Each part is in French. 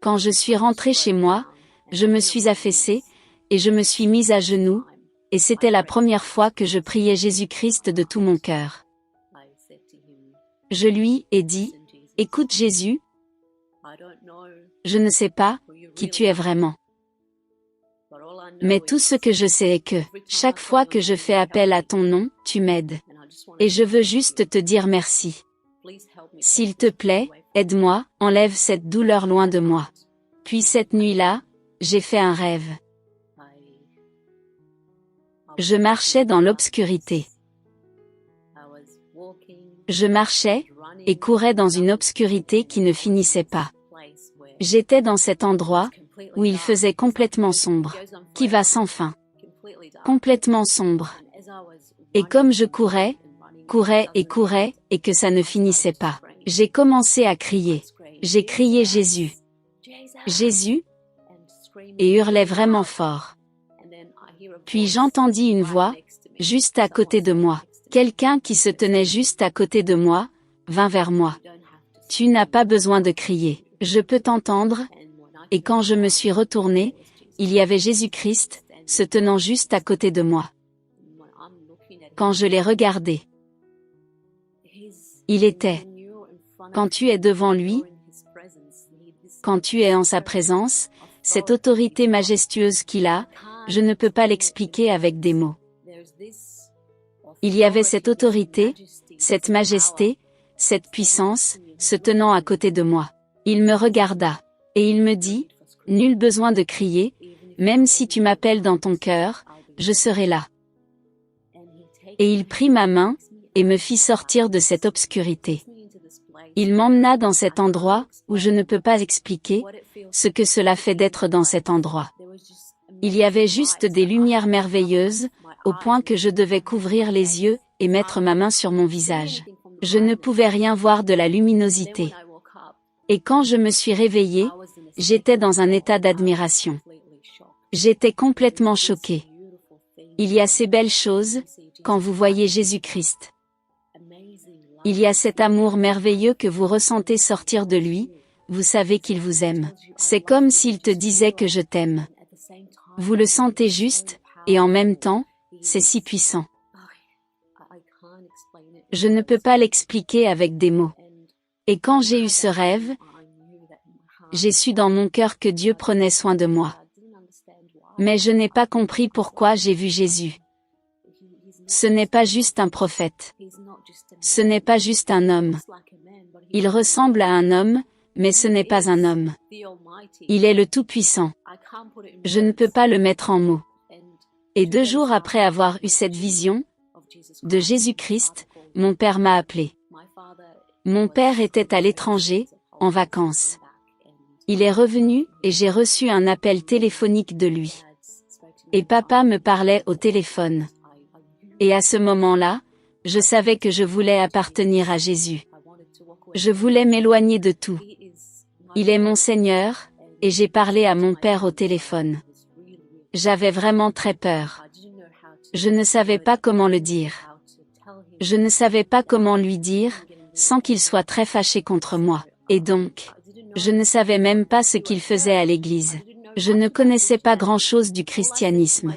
Quand je suis rentrée chez moi, je me suis affaissée, et je me suis mise à genoux, et c'était la première fois que je priais Jésus-Christ de tout mon cœur. Je lui ai dit, « Écoute Jésus, je ne sais pas qui tu es vraiment. Mais tout ce que je sais est que, chaque fois que je fais appel à ton nom, tu m'aides. Et je veux juste te dire merci. S'il te plaît, aide-moi, enlève cette douleur loin de moi. » Puis cette nuit-là, j'ai fait un rêve. Je marchais dans l'obscurité. Je marchais, et courais dans une obscurité qui ne finissait pas. J'étais dans cet endroit, où il faisait complètement sombre, qui va sans fin. Complètement sombre. Et comme je courais, et que ça ne finissait pas, j'ai commencé à crier. J'ai crié Jésus. Jésus, et hurlais vraiment fort. Puis j'entendis une voix, juste à côté de moi. Quelqu'un qui se tenait juste à côté de moi, vint vers moi. Tu n'as pas besoin de crier, je peux t'entendre. Et quand je me suis retournée, il y avait Jésus-Christ, se tenant juste à côté de moi. Quand je l'ai regardé, il était. Quand tu es devant lui, quand tu es en sa présence, cette autorité majestueuse qu'il a, je ne peux pas l'expliquer avec des mots. Il y avait cette autorité, cette majesté, cette puissance, se tenant à côté de moi. Il me regarda, et il me dit, « Nul besoin de crier, même si tu m'appelles dans ton cœur, je serai là. » Et il prit ma main, et me fit sortir de cette obscurité. Il m'emmena dans cet endroit, où je ne peux pas expliquer, ce que cela fait d'être dans cet endroit. Il y avait juste des lumières merveilleuses, au point que je devais couvrir les yeux, et mettre ma main sur mon visage. Je ne pouvais rien voir de la luminosité. Et quand je me suis réveillée, j'étais dans un état d'admiration. J'étais complètement choquée. Il y a ces belles choses, quand vous voyez Jésus-Christ. Il y a cet amour merveilleux que vous ressentez sortir de lui, vous savez qu'il vous aime. C'est comme s'il te disait que je t'aime. Vous le sentez juste, et en même temps, c'est si puissant. Je ne peux pas l'expliquer avec des mots. Et quand j'ai eu ce rêve, j'ai su dans mon cœur que Dieu prenait soin de moi. Mais je n'ai pas compris pourquoi j'ai vu Jésus. Ce n'est pas juste un prophète. Ce n'est pas juste un homme. Il ressemble à un homme, mais ce n'est pas un homme. Il est le Tout-Puissant. Je ne peux pas le mettre en mots. Et 2 jours après avoir eu cette vision de Jésus-Christ, mon père m'a appelé. Mon père était à l'étranger, en vacances. Il est revenu, et j'ai reçu un appel téléphonique de lui. Et papa me parlait au téléphone. Et à ce moment-là, je savais que je voulais appartenir à Jésus. Je voulais m'éloigner de tout. Il est mon Seigneur, et j'ai parlé à mon père au téléphone. J'avais vraiment très peur. Je ne savais pas comment le dire. Je ne savais pas comment lui dire, sans qu'il soit très fâché contre moi. Et donc, je ne savais même pas ce qu'il faisait à l'église. Je ne connaissais pas grand-chose du christianisme.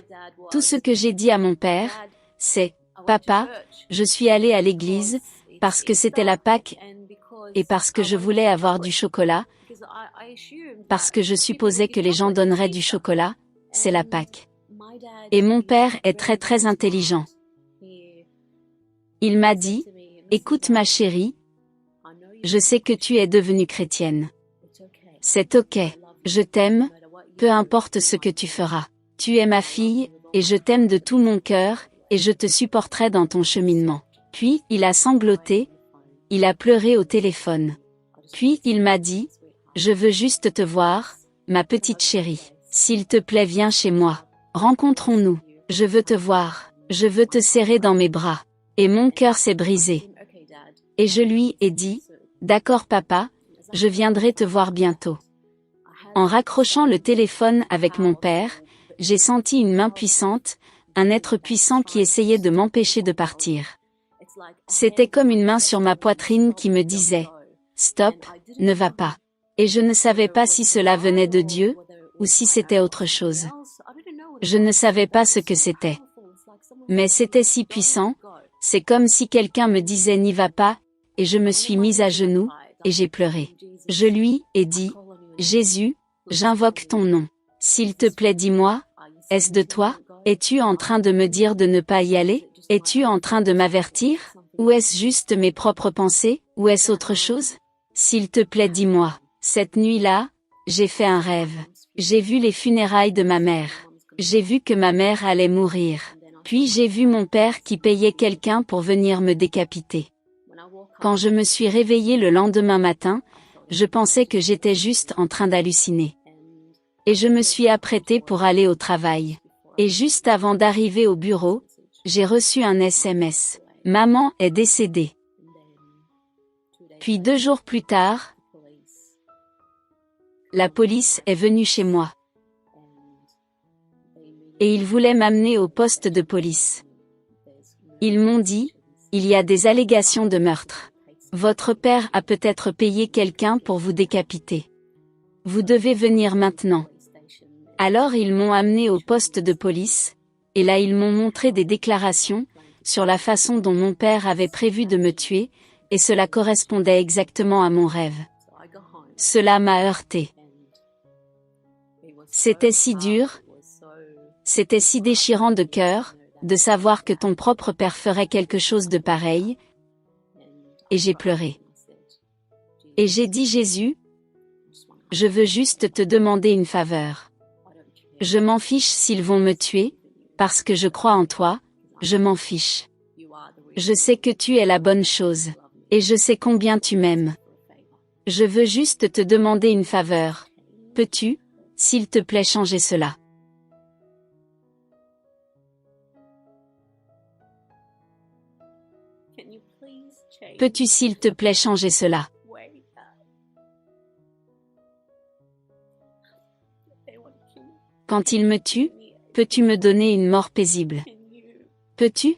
Tout ce que j'ai dit à mon père, c'est « Papa, je suis allé à l'église, parce que c'était la Pâque, et parce que je voulais avoir du chocolat, parce que je supposais que les gens donneraient du chocolat, c'est la Pâque. » Et mon père est très très intelligent. Il m'a dit, « Écoute ma chérie, je sais que tu es devenue chrétienne. C'est ok, je t'aime, peu importe ce que tu feras. Tu es ma fille, et je t'aime de tout mon cœur, et je te supporterai dans ton cheminement. » Puis, il a sangloté, il a pleuré au téléphone. Puis, il m'a dit, « Je veux juste te voir, ma petite chérie. S'il te plaît, viens chez moi. Rencontrons-nous. Je veux te voir. Je veux te serrer dans mes bras. » Et mon cœur s'est brisé. Et je lui ai dit, « D'accord papa, je viendrai te voir bientôt. » En raccrochant le téléphone avec mon père, j'ai senti une main puissante, un être puissant qui essayait de m'empêcher de partir. C'était comme une main sur ma poitrine qui me disait, « Stop, ne va pas. » Et je ne savais pas si cela venait de Dieu, ou si c'était autre chose. Je ne savais pas ce que c'était. Mais c'était si puissant, c'est comme si quelqu'un me disait n'y va pas, et je me suis mise à genoux, et j'ai pleuré. Je lui ai dit, Jésus, j'invoque ton nom. S'il te plaît dis-moi, est-ce de toi? Es-tu en train de me dire de ne pas y aller? Es-tu en train de m'avertir? Ou est-ce juste mes propres pensées, ou est-ce autre chose? S'il te plaît dis-moi. Cette nuit-là, j'ai fait un rêve. J'ai vu les funérailles de ma mère. J'ai vu que ma mère allait mourir. Puis j'ai vu mon père qui payait quelqu'un pour venir me décapiter. Quand je me suis réveillée le lendemain matin, je pensais que j'étais juste en train d'halluciner. Et je me suis apprêtée pour aller au travail. Et juste avant d'arriver au bureau, j'ai reçu un SMS. Maman est décédée. Puis 2 jours plus tard, la police est venue chez moi. Et ils voulaient m'amener au poste de police. Ils m'ont dit, il y a des allégations de meurtre. Votre père a peut-être payé quelqu'un pour vous décapiter. Vous devez venir maintenant. Alors ils m'ont amené au poste de police, et là ils m'ont montré des déclarations, sur la façon dont mon père avait prévu de me tuer, et cela correspondait exactement à mon rêve. Cela m'a heurté. C'était si dur, c'était si déchirant de cœur, de savoir que ton propre père ferait quelque chose de pareil, et j'ai pleuré. Et j'ai dit Jésus, je veux juste te demander une faveur. Je m'en fiche s'ils vont me tuer, parce que je crois en toi, je m'en fiche. Je sais que tu es la bonne chose, et je sais combien tu m'aimes. Je veux juste te demander une faveur. Peux-tu, s'il te plaît, changer cela? Peux-tu s'il te plaît changer cela? Quand il me tue, peux-tu me donner une mort paisible? Peux-tu?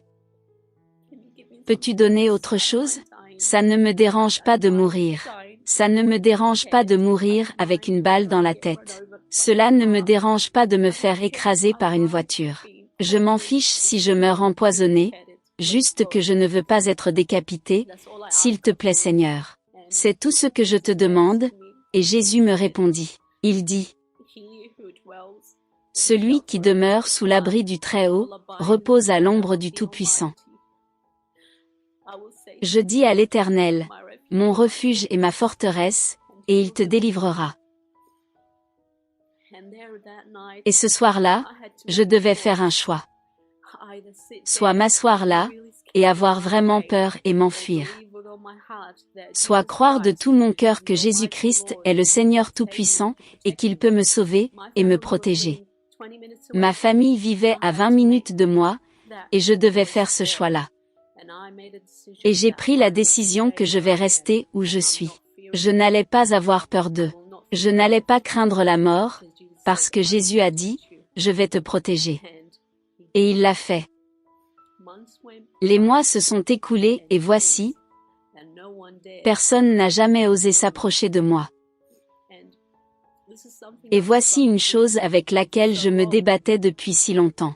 Peux-tu donner autre chose? Ça ne me dérange pas de mourir. Ça ne me dérange pas de mourir avec une balle dans la tête. Cela ne me dérange pas de me faire écraser par une voiture. Je m'en fiche si je meurs empoisonné, juste que je ne veux pas être décapité, s'il te plaît Seigneur. C'est tout ce que je te demande, et Jésus me répondit. Il dit, celui qui demeure sous l'abri du Très-Haut, repose à l'ombre du Tout-Puissant. Je dis à l'Éternel, mon refuge et ma forteresse, et il te délivrera. Et ce soir-là, je devais faire un choix. Soit m'asseoir là, et avoir vraiment peur et m'enfuir. Soit croire de tout mon cœur que Jésus-Christ est le Seigneur Tout-Puissant, et qu'il peut me sauver, et me protéger. Ma famille vivait à 20 minutes de moi, et je devais faire ce choix-là. Et j'ai pris la décision que je vais rester où je suis. Je n'allais pas avoir peur d'eux. Je n'allais pas craindre la mort, parce que Jésus a dit, je vais te protéger. Et il l'a fait. Les mois se sont écoulés et voici, personne n'a jamais osé s'approcher de moi. Et voici une chose avec laquelle je me débattais depuis si longtemps.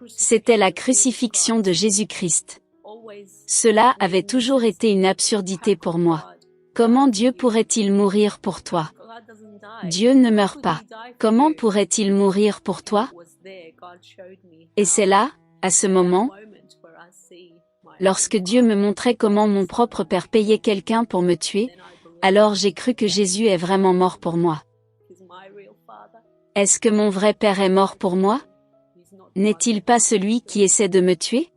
C'était la crucifixion de Jésus-Christ. Cela avait toujours été une absurdité pour moi. Comment Dieu pourrait-il mourir pour toi? Dieu ne meurt pas. Comment pourrait-il mourir pour toi? Et c'est là, à ce moment, lorsque Dieu me montrait comment mon propre père payait quelqu'un pour me tuer, alors j'ai cru que Jésus est vraiment mort pour moi. Est-ce que mon vrai père est mort pour moi? N'est-il pas celui qui essaie de me tuer?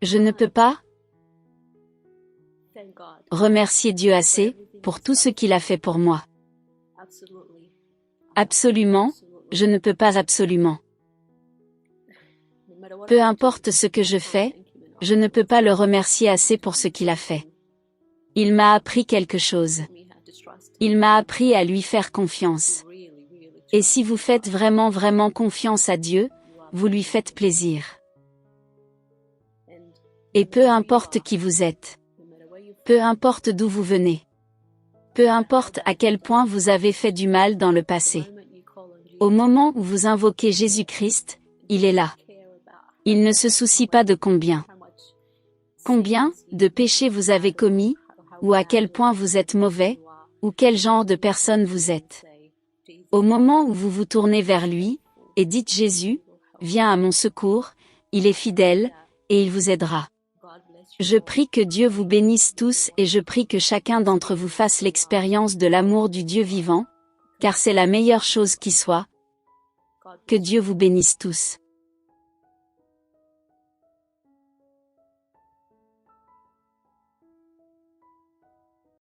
Je ne peux pas remercier Dieu assez pour tout ce qu'il a fait pour moi. Absolument, je ne peux pas absolument. Peu importe ce que je fais, je ne peux pas le remercier assez pour ce qu'il a fait. Il m'a appris quelque chose. Il m'a appris à lui faire confiance. Et si vous faites vraiment vraiment confiance à Dieu, vous lui faites plaisir. Et peu importe qui vous êtes. Peu importe d'où vous venez. Peu importe à quel point vous avez fait du mal dans le passé. Au moment où vous invoquez Jésus-Christ, il est là. Il ne se soucie pas de combien de péchés vous avez commis, ou à quel point vous êtes mauvais, ou quel genre de personne vous êtes. Au moment où vous vous tournez vers lui, et dites Jésus, viens à mon secours, il est fidèle, et il vous aidera. Je prie que Dieu vous bénisse tous et je prie que chacun d'entre vous fasse l'expérience de l'amour du Dieu vivant, car c'est la meilleure chose qui soit. Que Dieu vous bénisse tous.